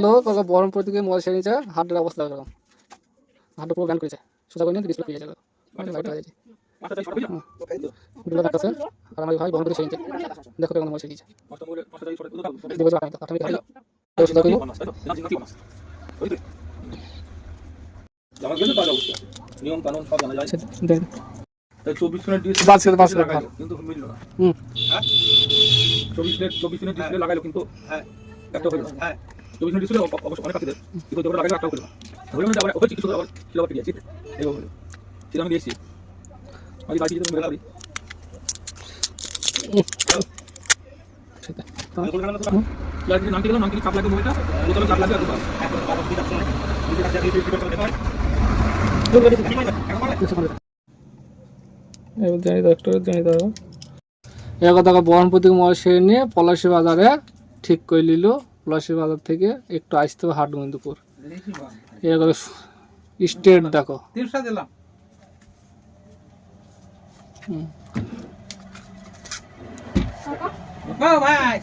লোক ওকে বহরমপুর থেকে মোবাইল সেরে নিয়েছে, হাটের অবস্থা এরকম, হাটটা পুরো ব্যান করেছে, সোজা করে নিয়ে ডিসপ্লে পেয়ে যাবে। আর আমার ভাই বহরমপুর সেরে নিয়েছে, দেখো কেমন মোবাইল সেরে নিয়েছে। সোজা করবো নিয়ম কানুন সব জানা যায়। 24 মিনিট কিন্তু মিলল না। 24 মিনিট ডিসপ্লে লাগাইলো কিন্তু একটা হলো না। 24 মিনিট ডিসপ্লে অবশ্য অনেক পাখিদের কিন্তু যেগুলো লাগাইলো একটাও হলো না। হলো না আবার হচ্ছে কিছু আবার কিলো আবার দিয়েছি এইভাবে হলো। সেটা আমি দিয়েছি আমি বাকি যেটা মেরে করি নাম কি নাম কি চাপ লাগে মোবাইলটা বোতলে চাপ লাগে বহরমপুর থেকে মোবাইল সেরে নিয়ে পলাশী বাজারে ঠিক করে নিল। পলাশী বাজার থেকে একটু আসতে হবে হাটগোবিন্দপুর, এরকম স্টেট দেখো। ভাই